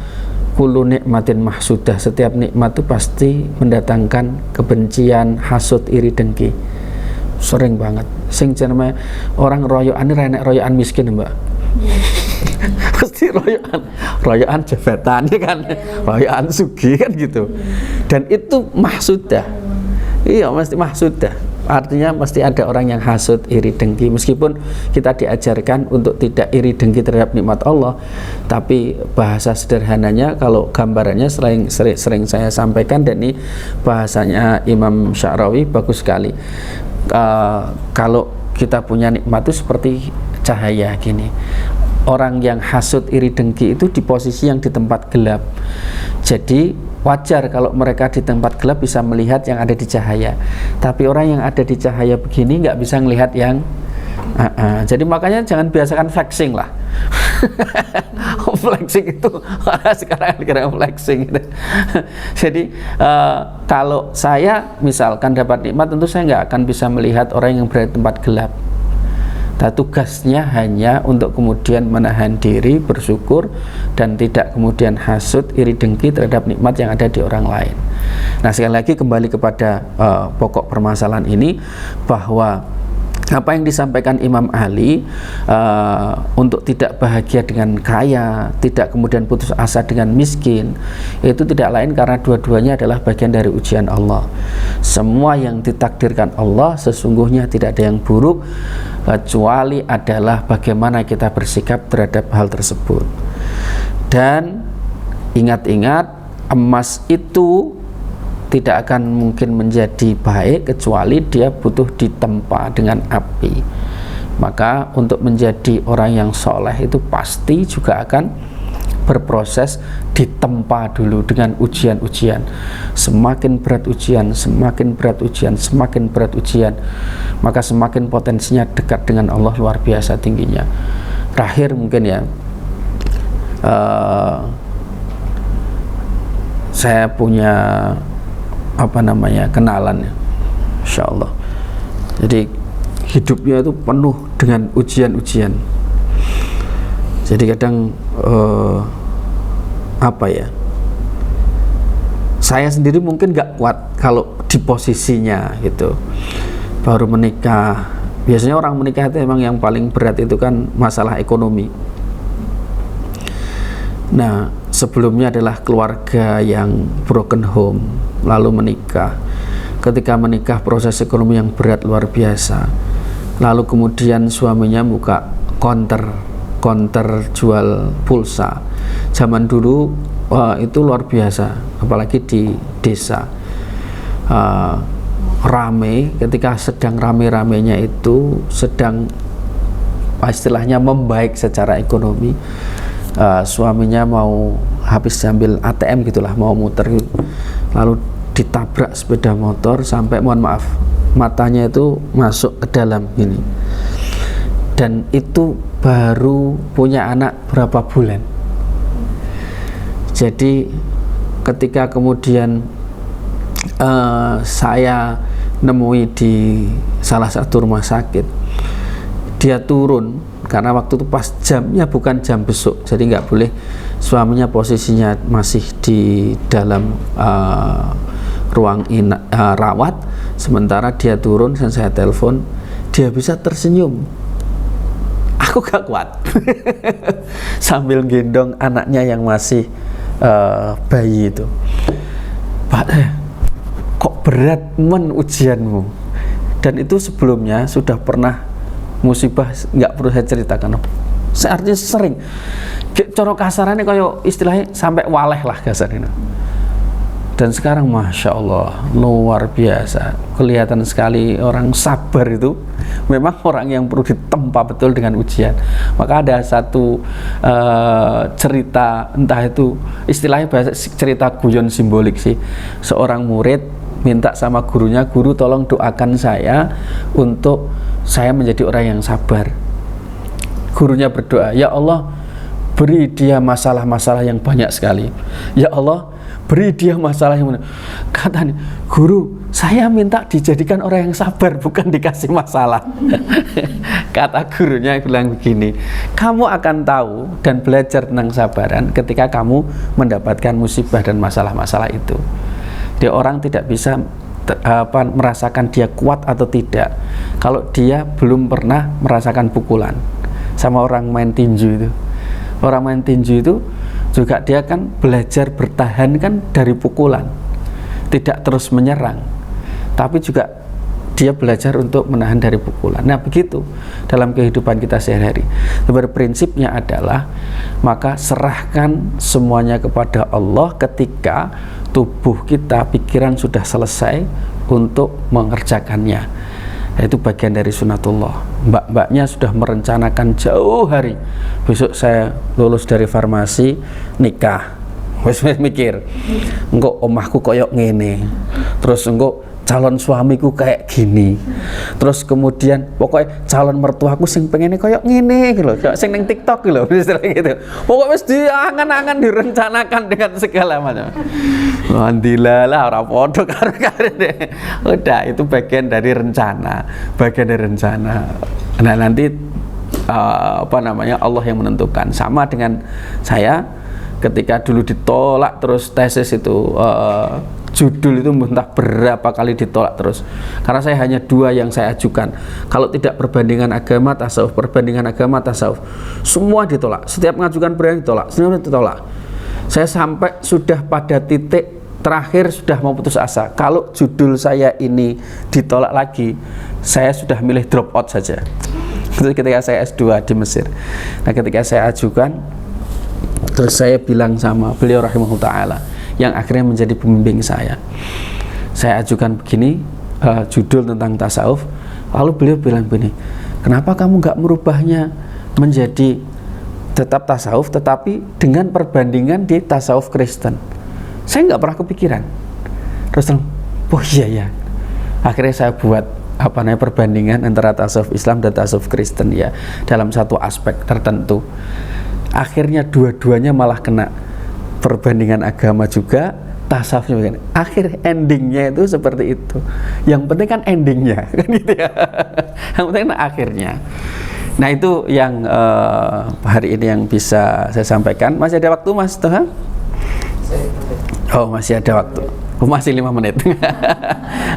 kullu nikmatin mahsudah, setiap nikmat itu pasti mendatangkan kebencian, hasud, iri, dengki. Sering banget sing jenenge orang royokan renek royokan miskin Mbak. Pasti royokan jabatan ya kan, royokan sugih kan gitu. Dan itu mahsudah. Iya, mesti mahsudah. Artinya mesti ada orang yang hasud, iri, dengki. Meskipun kita diajarkan untuk tidak iri dengki terhadap nikmat Allah, tapi bahasa sederhananya, kalau gambarannya sering saya sampaikan, dan ini bahasanya Imam Sya'rawi bagus sekali. Kalau kita punya nikmat itu seperti cahaya gini. Orang yang hasud, iri, dengki itu di posisi yang di tempat gelap. Jadi wajar kalau mereka di tempat gelap bisa melihat yang ada di cahaya. Tapi orang yang ada di cahaya begini nggak bisa melihat yang Jadi makanya jangan biasakan flexing lah. Flexing itu sekarang flexing gitu. Jadi kalau saya misalkan dapat nikmat, tentu saya nggak akan bisa melihat orang yang berada di tempat gelap. Nah, tugasnya hanya untuk kemudian menahan diri, bersyukur, dan tidak kemudian hasud, iri, dengki terhadap nikmat yang ada di orang lain. Nah, sekali lagi kembali kepada pokok permasalahan ini, bahwa apa yang disampaikan Imam Ali untuk tidak bahagia dengan kaya, tidak kemudian putus asa dengan miskin, itu tidak lain karena dua-duanya adalah bagian dari ujian Allah. Semua yang ditakdirkan Allah sesungguhnya tidak ada yang buruk, kecuali adalah bagaimana kita bersikap terhadap hal tersebut. Dan ingat-ingat, emas itu tidak akan mungkin menjadi baik kecuali dia butuh ditempa dengan api. Maka untuk menjadi orang yang soleh itu pasti juga akan berproses, ditempa dulu dengan ujian-ujian. Semakin berat ujian, semakin berat ujian, semakin berat ujian, maka semakin potensinya dekat dengan Allah luar biasa tingginya. Terakhir mungkin ya, saya punya kenalan ya, Insya Allah. Jadi hidupnya itu penuh dengan ujian-ujian. Jadi kadang saya sendiri mungkin gak kuat kalau di posisinya gitu, baru menikah. Biasanya orang menikah itu memang yang paling berat itu kan masalah ekonomi. Nah, sebelumnya adalah keluarga yang broken home, lalu menikah. Ketika menikah, proses ekonomi yang berat luar biasa. Lalu kemudian suaminya buka counter jual pulsa. Zaman dulu itu luar biasa, apalagi di desa. Rame, ketika sedang rame-ramenya itu, sedang istilahnya membaik secara ekonomi, suaminya mau habis ambil ATM gitulah, mau muter, lalu ditabrak sepeda motor sampai, mohon maaf, matanya itu masuk ke dalam gini. Dan itu baru punya anak berapa bulan. Jadi ketika kemudian saya nemui di salah satu rumah sakit, dia turun karena waktu itu pas jamnya bukan jam besuk, jadi nggak boleh, suaminya posisinya masih di dalam ruang rawat, sementara dia turun dan saya telepon, dia bisa tersenyum. Aku gak kuat sambil gendong anaknya yang masih bayi itu. Pak, kok berat ujianmu? Dan itu sebelumnya sudah pernah musibah, nggak perlu saya ceritakan. Saya artinya sering coro kasarannya kayak istilahnya sampai waleh lah kasarnya. Dan sekarang Masya Allah luar biasa, kelihatan sekali orang sabar itu memang orang yang perlu ditempa betul dengan ujian. Maka ada satu cerita, entah itu istilahnya bahasa cerita guyon simbolik sih, seorang murid minta sama gurunya, guru tolong doakan saya untuk saya menjadi orang yang sabar. Gurunya berdoa, ya Allah beri dia masalah-masalah yang banyak sekali, ya Allah beri dia masalah yang benar. Katanya, guru, saya minta dijadikan orang yang sabar, bukan dikasih masalah. Kata gurunya bilang begini, kamu akan tahu dan belajar tentang sabaran ketika kamu mendapatkan musibah dan masalah-masalah itu. Dia orang tidak bisa merasakan dia kuat atau tidak kalau dia belum pernah merasakan pukulan. Sama orang main tinju itu. Orang main tinju itu juga dia kan belajar bertahan kan dari pukulan, tidak terus menyerang, tapi juga dia belajar untuk menahan dari pukulan. Nah begitu dalam kehidupan kita sehari-hari. Prinsipnya adalah maka serahkan semuanya kepada Allah ketika tubuh kita, pikiran sudah selesai untuk mengerjakannya. Itu bagian dari sunatullah. Mbak-mbaknya sudah merencanakan jauh hari, besok saya lulus dari farmasi, nikah. Wes mikir, engko omahku koyok ngene, terus engko calon suamiku kayak gini, terus kemudian pokoknya calon mertuaku sing pengennya koyok ngene gitu loh, sing neng TikTok gitu loh, istilah gitu. Pokoknya mesti diangan-angan, direncanakan dengan segala macam. Alhamdulillah orang podo karo-karo deh. Udah, itu bagian dari rencana, Nah nanti Allah yang menentukan. Sama dengan saya ketika dulu ditolak terus tesis itu, judul itu entah berapa kali ditolak terus, karena saya hanya 2 yang saya ajukan. Kalau tidak perbandingan agama tasawuf, semua ditolak. Setiap mengajukan perbandingan ditolak, semua ditolak. Saya sampai sudah pada titik terakhir sudah mau putus asa. Kalau judul saya ini ditolak lagi, saya sudah milih drop out saja. Itu ketika saya S2 di Mesir. Nah ketika saya ajukan, terus saya bilang sama beliau rahimahullah ta'ala, yang akhirnya menjadi pembimbing saya ajukan begini, judul tentang tasawuf. Lalu beliau bilang begini, kenapa kamu nggak merubahnya menjadi tetap tasawuf, tetapi dengan perbandingan di tasawuf Kristen. Saya nggak pernah kepikiran. Terus, oh iya ya. Akhirnya saya buat perbandingan antara tasawuf Islam dan tasawuf Kristen ya dalam satu aspek tertentu. Akhirnya dua-duanya malah kena perbandingan agama juga, tasawuf juga. Akhir endingnya itu seperti itu. Yang penting kan endingnya, kan gitu ya. Yang penting kan akhirnya. Nah itu yang hari ini yang bisa saya sampaikan. Masih ada waktu Mas Toha? Oh masih ada waktu. Oh, masih 5 menit.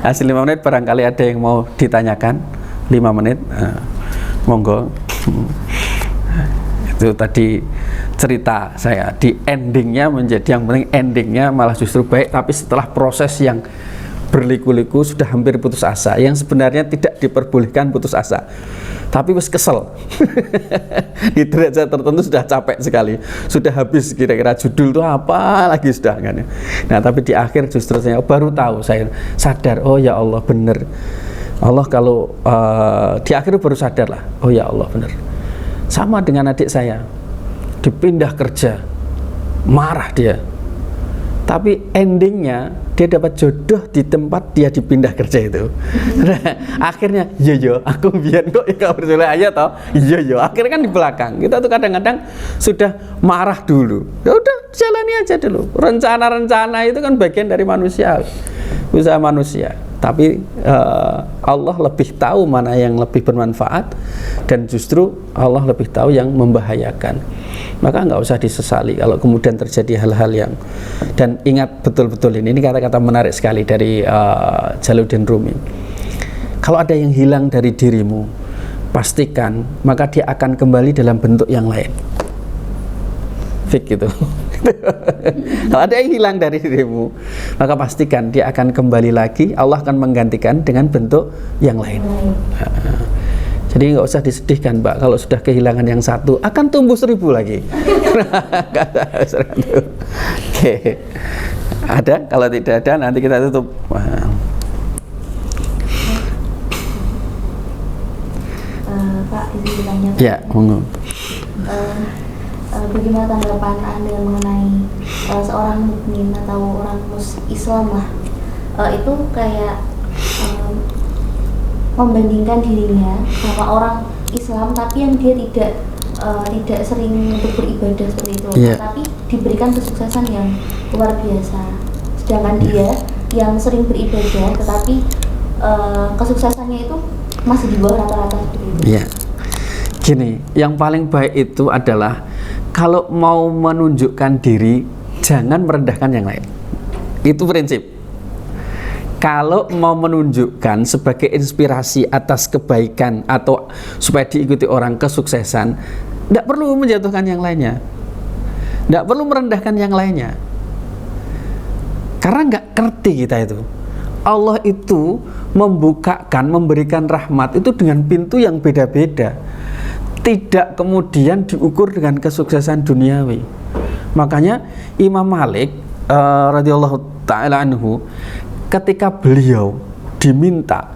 Masih 5 menit, barangkali ada yang mau ditanyakan. 5 menit, monggo. Itu tadi cerita saya. Di endingnya menjadi yang penting endingnya malah justru baik. Tapi setelah proses yang berliku-liku sudah hampir putus asa. Yang sebenarnya tidak diperbolehkan putus asa. Tapi wis kesel. Di derajat tertentu sudah capek sekali, sudah habis kira-kira judul itu apa lagi sudah kan. Nah tapi di akhir justru saya baru tahu, saya sadar, oh ya Allah benar. Allah kalau di akhir baru sadar lah, oh ya Allah benar. Sama dengan adik saya, dipindah kerja, marah dia. Tapi endingnya dia dapat jodoh di tempat dia dipindah kerja itu. Akhirnya iya aku biar kok ya bersoleh aja toh. Iya akhirnya kan di belakang. Kita tuh kadang-kadang sudah marah dulu. Ya udah jalani aja dulu. Rencana-rencana itu kan bagian dari manusia. Usaha manusia. Tapi Allah lebih tahu mana yang lebih bermanfaat, dan justru Allah lebih tahu yang membahayakan. Maka nggak usah disesali kalau kemudian terjadi hal-hal yang, dan ingat betul-betul ini kata-kata menarik sekali dari Jalaluddin Rumi. Kalau ada yang hilang dari dirimu, pastikan maka dia akan kembali dalam bentuk yang lain. Fik gitu. Kalau ada yang hilang dari dirimu, maka pastikan dia akan kembali lagi. Allah akan menggantikan dengan bentuk yang lain. Jadi nggak usah disedihkan, Mbak. Kalau sudah kehilangan yang satu, akan tumbuh 1000 lagi. Oke. Ada? Kalau tidak ada, nanti kita tutup. Pak, izin bertanya. Ya, monggo. Bagaimana tanggapan Anda mengenai seorang mukmin atau orang Islam lah, itu kayak membandingkan dirinya sama orang Islam tapi yang dia tidak sering untuk beribadah seperti itu, tapi diberikan kesuksesan yang luar biasa, sedangkan dia yang sering beribadah tetapi kesuksesannya itu masih di bawah rata-rata seperti itu. Iya. Gini, yang paling baik itu adalah kalau mau menunjukkan diri, jangan merendahkan yang lain. Itu prinsip. Kalau mau menunjukkan sebagai inspirasi atas kebaikan atau supaya diikuti orang kesuksesan, tidak perlu menjatuhkan yang lainnya, tidak perlu merendahkan yang lainnya. Karena nggak ngerti kita itu. Allah itu memberikan rahmat itu dengan pintu yang beda-beda. Tidak kemudian diukur dengan kesuksesan duniawi. Makanya Imam Malik radhiyallahu ta'ala anhu, ketika beliau diminta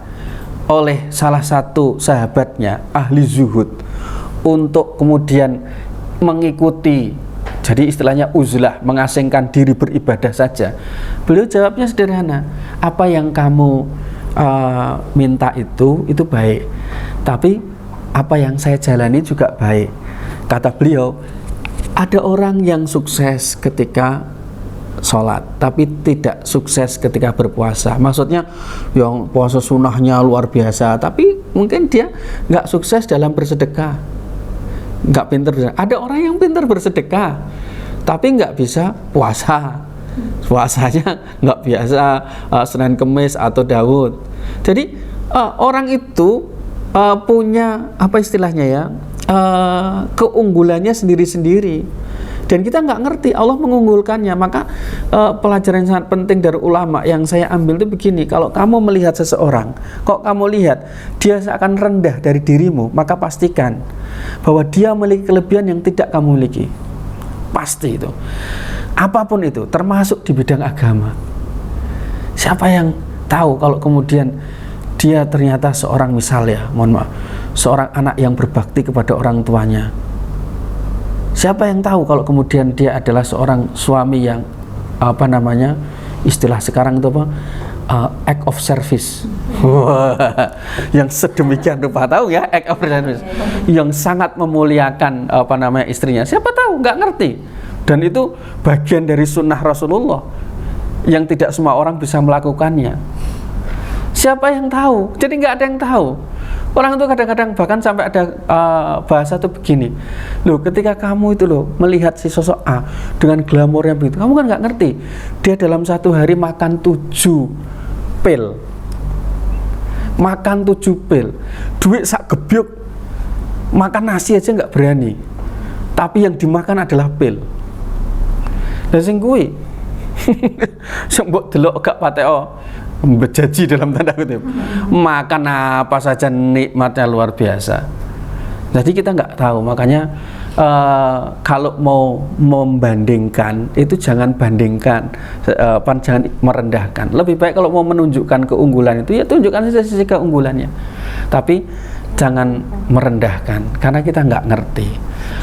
oleh salah satu sahabatnya ahli zuhud untuk kemudian mengikuti, jadi istilahnya uzlah, mengasingkan diri beribadah saja, beliau jawabnya sederhana, apa yang kamu minta itu baik, tapi apa yang saya jalani juga baik. Kata beliau, ada orang yang sukses ketika sholat tapi tidak sukses ketika berpuasa. Maksudnya yang puasa sunnahnya luar biasa tapi mungkin dia nggak sukses dalam bersedekah, nggak pintar bersedekah. Ada orang yang pintar bersedekah tapi nggak bisa puasa, puasanya nggak biasa Senin Kemis atau Daud. Jadi orang itu punya apa istilahnya ya, keunggulannya sendiri-sendiri, dan kita nggak ngerti Allah mengunggulkannya. Maka pelajaran yang sangat penting dari ulama yang saya ambil itu begini, kalau kamu melihat seseorang, kok kamu lihat dia seakan rendah dari dirimu, maka pastikan bahwa dia memiliki kelebihan yang tidak kamu miliki. Pasti itu, apapun itu, termasuk di bidang agama. Siapa yang tahu kalau kemudian dia ternyata seorang, misalnya, mohon maaf, seorang anak yang berbakti kepada orang tuanya, Siapa yang tahu kalau kemudian dia adalah seorang suami yang istilah sekarang itu act of service. Yang sedemikian rupa, tahu ya, act of service, yang sangat memuliakan istrinya. Siapa tahu, nggak ngerti. Dan itu bagian dari sunnah Rasulullah yang tidak semua orang bisa melakukannya. Siapa yang tahu? Jadi nggak ada yang tahu. Orang itu kadang-kadang bahkan sampai ada bahasa itu begini, loh, ketika kamu itu loh melihat si sosok A dengan glamornya begitu, kamu kan nggak ngerti dia dalam satu hari makan 7 pil, duit sak gebyuk, makan nasi aja nggak berani, tapi yang dimakan adalah pil. Dan sing kuwi sing mbok delok gak pateo bejaji dalam tanda kutip, makan apa saja nikmatnya luar biasa. Jadi kita nggak tahu, makanya kalau mau membandingkan itu jangan bandingkan, jangan merendahkan. Lebih baik kalau mau menunjukkan keunggulan itu ya tunjukkan sisi keunggulannya, tapi jangan merendahkan karena kita nggak ngerti.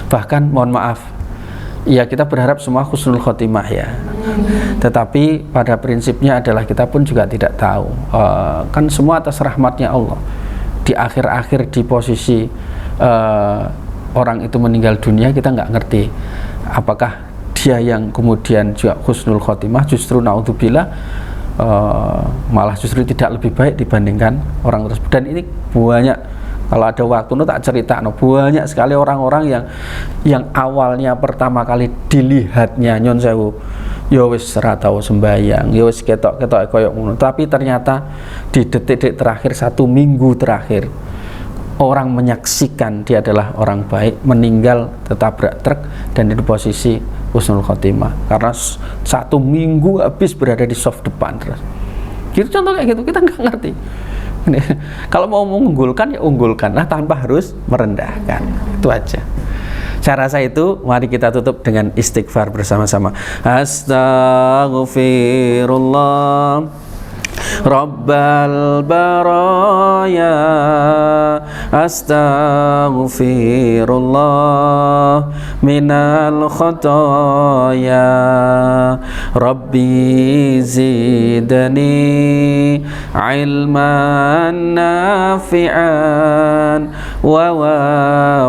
Bahkan mohon maaf, ya kita berharap semua husnul khotimah ya, tetapi pada prinsipnya adalah kita pun juga tidak tahu, kan semua atas rahmatnya Allah. Di akhir-akhir di posisi orang itu meninggal dunia, kita nggak ngerti apakah dia yang kemudian juga husnul khotimah, justru naudzubillah malah justru tidak lebih baik dibandingkan orang tersebut. Dan ini banyak, kalau ada waktu tak cerita, banyak sekali orang-orang yang awalnya pertama kali dilihatnya nyon sewu ya wis ora tau sembayang, ya wis ketok-ketok koyo ngono, tapi ternyata di detik-detik terakhir, 1 minggu terakhir, orang menyaksikan dia adalah orang baik, meninggal tertabrak truk dan di posisi husnul khotimah karena 1 minggu habis berada di soft depan terus. Gitu, contoh kayak gitu, kita nggak ngerti. Kalau mau mengunggulkan ya unggulkanlah tanpa harus merendahkan. Itu aja. Saya rasa itu. Mari kita tutup dengan istighfar bersama-sama. Astaghfirullah Rabbal baraya, astaghfirullah minal khotoya, Rabbi zidni ilman nafi'an wa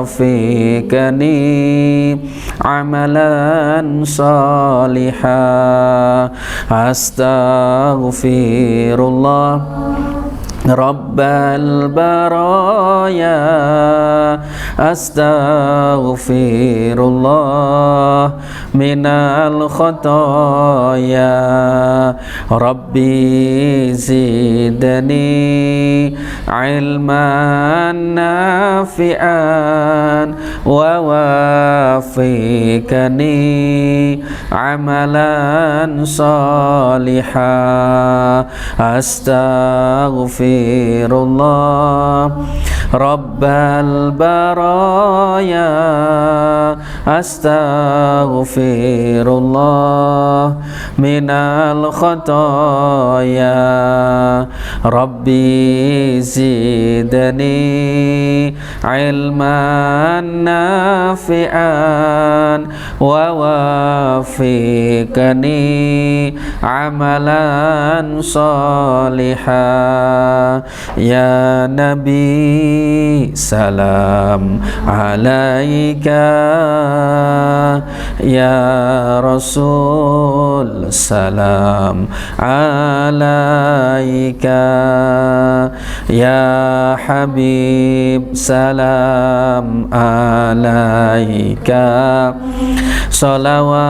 wafiqani amalan salihah. Astaghfirullah Rabbal baraya, astaghfirullah minal khotoya, Rabbi zidni ilman nafi'an wa wafiqani amalan salihah. Astaghfirullah Rabbal baraya, astaghfirullah minal khotoya, Rabbi zidni ilman nafi'an wa wafiqani amalan salihah. Ya Nabi salam alaika, ya Rasul salam alaika, ya Habib salam alaika, salawatullah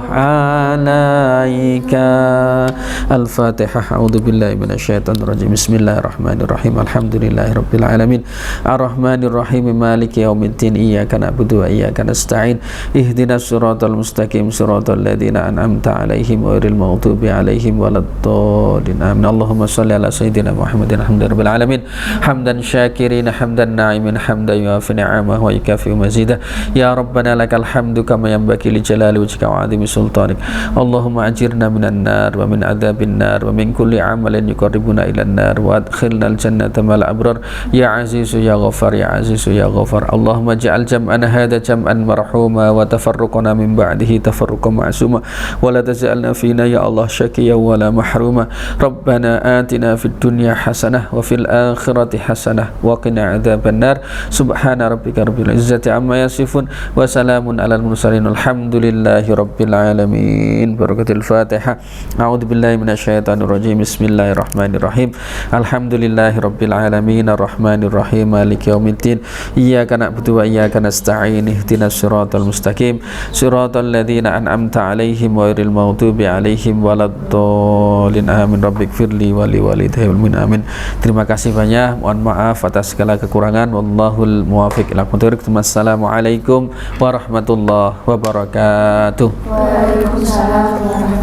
alaika. Al-Fatihah. A'udzubillahi minasyaitonir rajim. Bismillahirrahmanirrahim. Alhamdulillahirabbil alamin. Arrahmanirrahim. Maliki yaumiddin. Iyyaka na'budu wa iyyaka nasta'in. Ihdinas siratal mustaqim. Siratal ladzina an'amta 'alaihim ghairil maghdubi 'alaihim waladdallin. amin. Allahumma shalli ala sayyidina Muhammadin alhamdulillahi rabbil alamin hamdan syakirin hamdan na'imin hamdan yuafi ni'amah wa yukafi mazidah. Ya Rabbana lakal hamdu kama yanbaghi li jalali wajhika wa 'azimi sultanik. Allahumma ajirna minan nar wa min adzabin nar wa min kulli amalin yuqarribuna ilan nar wa adkhilna al jannata mal abrar ya azizu ya ghafar ya azizu ya ghafar. Allahumma ja'al jam'ana hadha jam'an marhuma wa tafarruqana min ba'dihi tafarruqan ma'suma wa la taj'alna fina ya Allah syaqiyan wa la mahruma. Rabbana atina fid dunya hasanah wa fil akhirati hasanah wa qina adzaban nar. Subhana rabbika rabbil izzati amma yasifun wa salamun alal mursalin alhamdulillahi rabbil alamin. Barakatul Fatihah. A'udzu billahi minasyaitonir rajim. Bismillahirrahmanirrahim. Alhamdulillahi rabbil alamin arrahmanir rahim maliki yaumiddin. Iyyaka na'budu wa iyyaka nasta'in. Ihdinas siratal mustaqim siratal ladzina an'amta 'alaihim ghairil maghdubi 'alaihim waladdallin. Amin. Rabbighfirli wa li walidayya amin. Terima kasih banyak. Mohon maaf atas segala kekurangan. Wallahul muwaffiq ila aqwamit thoriq. Wassalamualaikum warahmatullahi wabarakatuh. Waalaikumsalam warahmatullahi wabarakatuh.